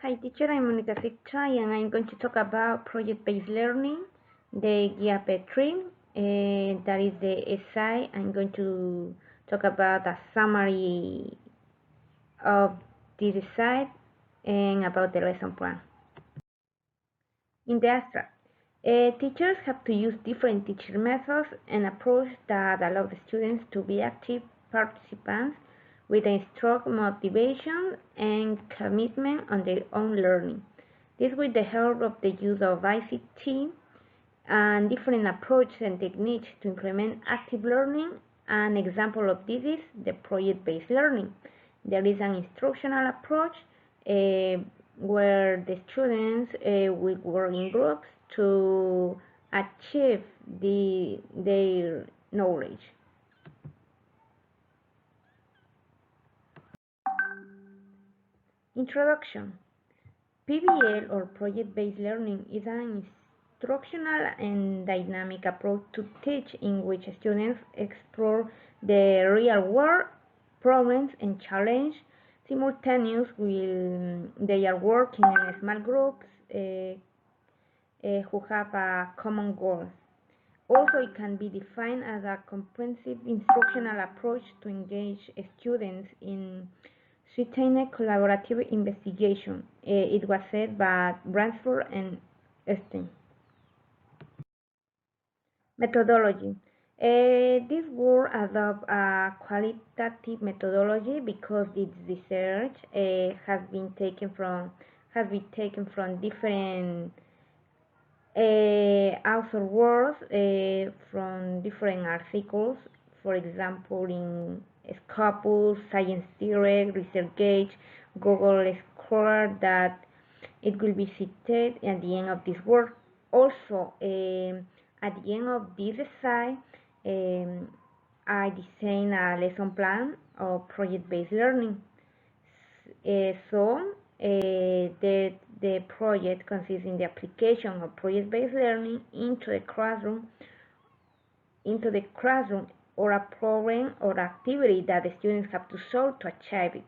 Hi teacher, I'm Monica Sikchai and I'm going to talk about project-based learning, the GAP3, that is the essay. I'm going to talk about a summary of this essay and about the lesson plan. In the abstract, teachers have to use different teaching methods and approach that allow the students to be active participants with a strong motivation and commitment on their own learning. This with the help of the use of ICT and different approaches and techniques to implement active learning. An example of this is the project-based learning. There is an instructional approach where the students will work in groups to achieve their knowledge. Introduction. PBL or project-based learning is an instructional and dynamic approach to teach in which students explore the real-world problems and challenges simultaneous while they are working in small groups who have a common goal. Also, it can be defined as a comprehensive instructional approach to engage students in sustained collaborative investigation. It was said by Bransford and Stein. Methodology. This work adopts a qualitative methodology because its research has been taken from different author works from different articles. For example, in Scopus, Science Direct, ResearchGate, Google Scholar, that it will be cited at the end of this work. Also, at the end of this essay, I designed a lesson plan of project-based learning. The project consists in the application of project-based learning into the classroom or a problem or activity that the students have to solve to achieve it.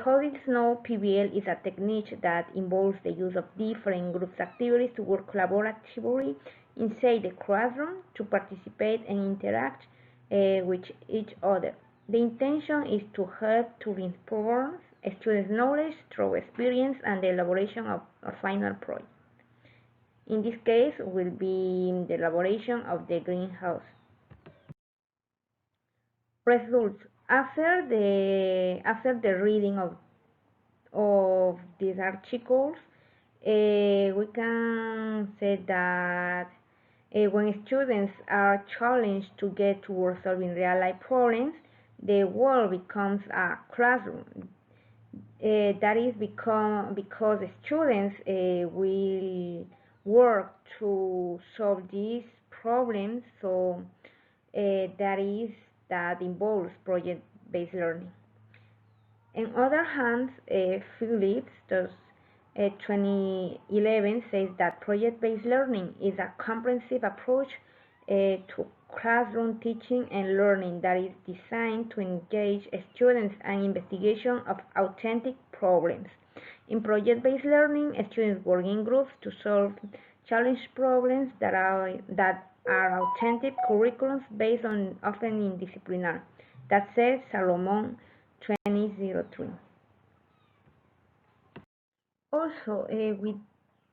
How it is known, PBL is a technique that involves the use of different groups activities to work collaboratively inside the classroom to participate and interact with each other. The intention is to help to reinforce students' knowledge through experience and the elaboration of a final project. In this case, will be the elaboration of the greenhouse. Results. After the reading of these articles, we can say that when students are challenged to get towards solving real-life problems, the world becomes a classroom. That is because students will work to solve these problems. So that involves project-based learning. On other hand, Phillips, 2011, says that project-based learning is a comprehensive approach to classroom teaching and learning that is designed to engage students in investigation of authentic problems. In project-based learning, students work in groups to solve challenge problems that are authentic curriculums based on often interdisciplinary. That says Salomon 2003. Also, with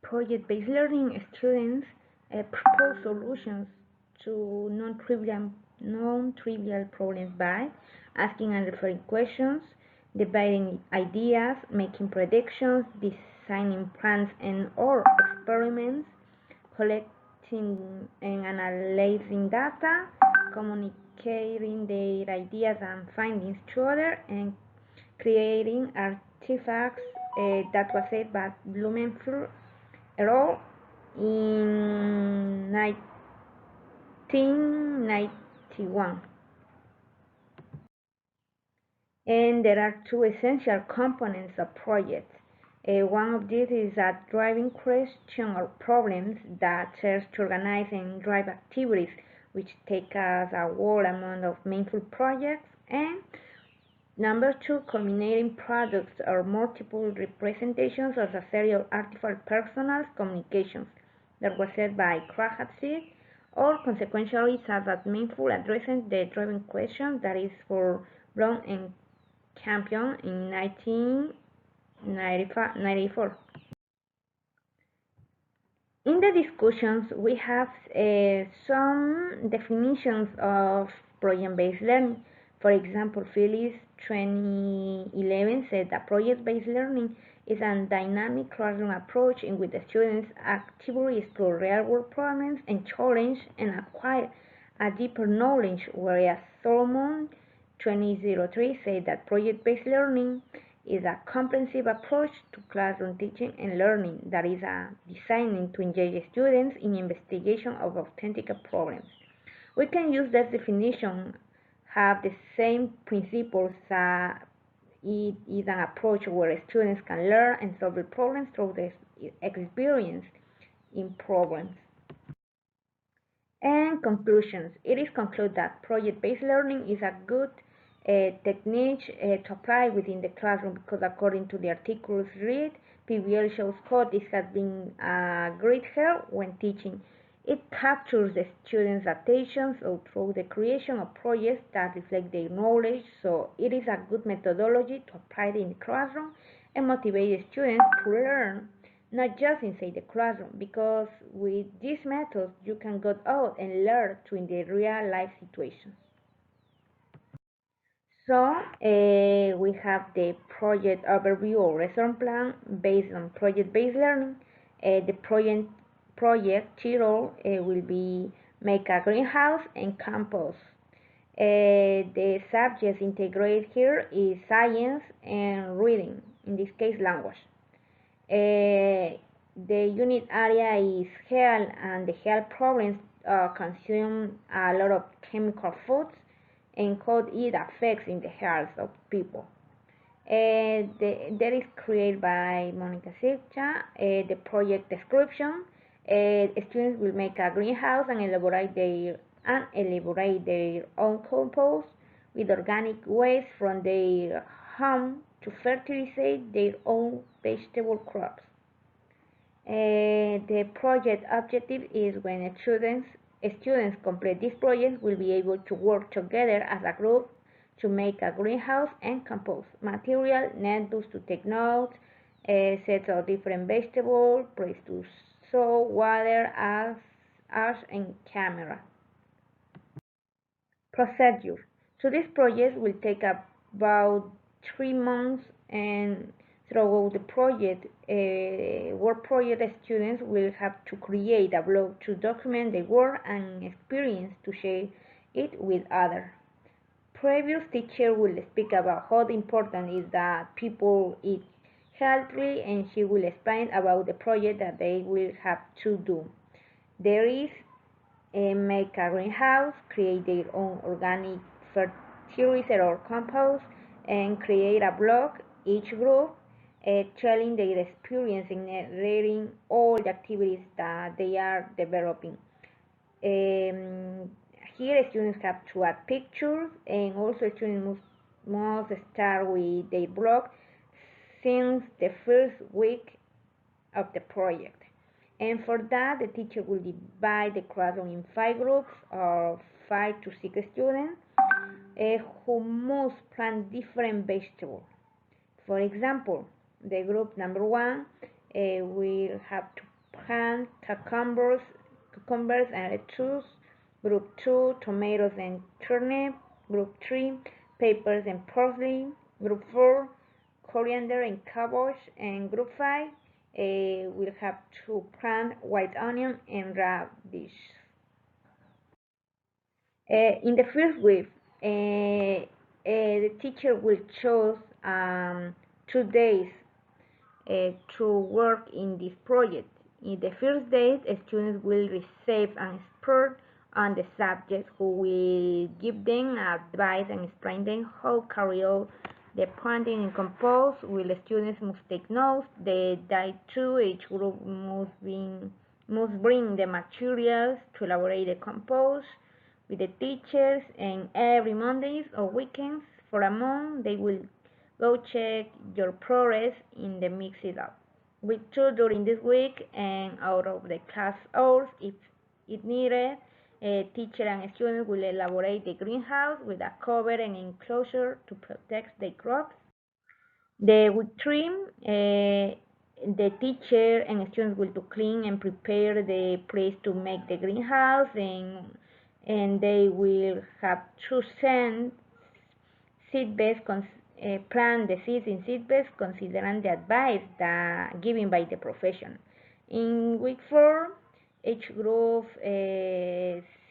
project-based learning, students propose solutions to non-trivial problems by asking and referring questions, debating ideas, making predictions, designing plans and/or experiments, collecting and analyzing data, communicating their ideas and findings to others, and creating artifacts. That was said by Blumenfeld et al. In 1991. And there are two essential components of projects. One of these is a driving question or problems that serves to organize and drive activities which take us a whole amount of meaningful projects, and Number two, culminating products are multiple representations of a series of artificial personal communications that were said by Krahatsid, or consequentially such as meaningful addressing the driving question that is for Brown and Campion in 1994. In the discussions, we have some definitions of project-based learning. For example, Phillips 2011 said that project-based learning is a dynamic classroom approach in which the students actively explore real-world problems and challenge and acquire a deeper knowledge, whereas Solomon 2003 said that project-based learning is a comprehensive approach to classroom teaching and learning that is designed to engage students in investigation of authentic problems. We can use that definition, have the same principles. It is an approach where students can learn and solve problems through their experience in problems. And conclusions. It is concluded that project-based learning is a good technique to apply within the classroom because according to the articles read, PBL shows how this has been a great help when teaching. It captures the students' attention through the creation of projects that reflect their knowledge, so it is a good methodology to apply it in the classroom and motivate the students to learn, not just inside the classroom, because with this method you can go out and learn to in the real life situations. So we have the project overview or lesson plan based on project-based learning. The project title will be make a greenhouse and compost. The subjects integrated here is science and reading, in this case language. The unit area is health, and the health problems consume a lot of chemical foods and how it affects in the health of people. That is created by Monica Sircha. The project description: students will make a greenhouse and elaborate their own compost with organic waste from their home to fertilize their own vegetable crops. The project objective is when students complete this project will be able to work together as a group to make a greenhouse and compost material, notebooks to take notes, sets of different vegetables, place to sow, water, ash, and camera. Procedure. So this project will take about 3 months, and throughout the project, work project students will have to create a blog to document the work and experience to share it with others. Previous teacher will speak about how important is that people eat healthily, and she will explain about the project that they will have to do. There is make a greenhouse, create their own organic fertilizer or compost, and create a blog, each group telling their experience in narrating all the activities that they are developing. Um, Here students have to add pictures, and also students must start with their blog since the first week of the project. And for that, the teacher will divide the classroom in 5 groups of 5 to 6 students who must plant different vegetables. For example, the group number 1 will have to plant cucumbers and lettuce. Group 2, tomatoes and turnip. Group 3, peppers and parsley. Group 4, coriander and cabbage. And group 5 will have to plant white onion and radish. In the first week, the teacher will choose 2 days to work in this project. In the first days, students will receive an expert on the subject who will give them advice and explain them how to carry out the planting and compost. While the students must take notes, the day 2, each group must bring the materials to elaborate the compost with the teachers, and every Mondays or weekends for a month. They will go check your progress in the mix it up. Week 2, during this week and out of the class hours, if it needed, a teacher and students will elaborate the greenhouse with a cover and enclosure to protect the crops. The week 3, the teacher and students will to clean and prepare the place to make the greenhouse, and they will have to send seed beds, plant the seeds in seed beds considering the advice that given by the profession. In week 4, each group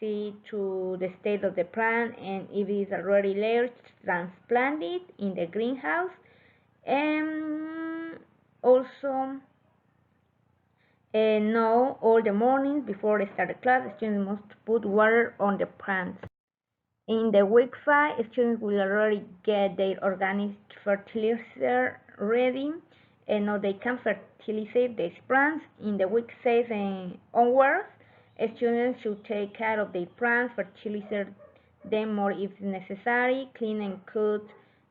see to the state of the plant and if it is already large, transplant it in the greenhouse. And also know all the mornings before the start of class, students must put water on the plants. In the week 5, students will already get their organic fertilizer ready and now they can fertilize these plants. In the week 6 and onwards, students should take care of their plants, fertilize them more if necessary, clean and cut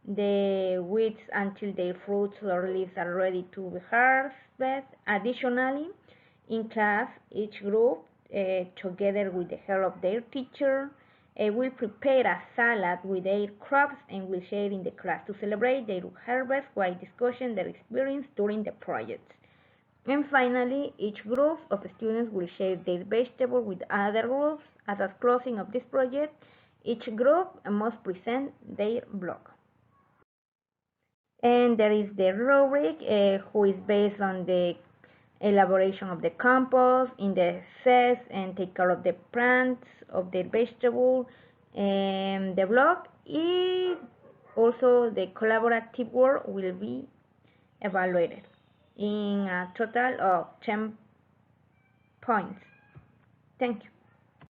the weeds until their fruits or leaves are ready to be harvested. Additionally, in class, each group, together with the help of their teacher, will prepare a salad with their crops and will share in the class to celebrate their harvest while discussing their experience during the project. And finally, each group of students will share their vegetables with other groups. At the closing of this project, each group must present their blog. And there is the rubric, who is based on the elaboration of the compost in the seeds and take care of the plants, of the vegetable, and the blog. Also, the collaborative work will be evaluated in a total of 10 points. Thank you.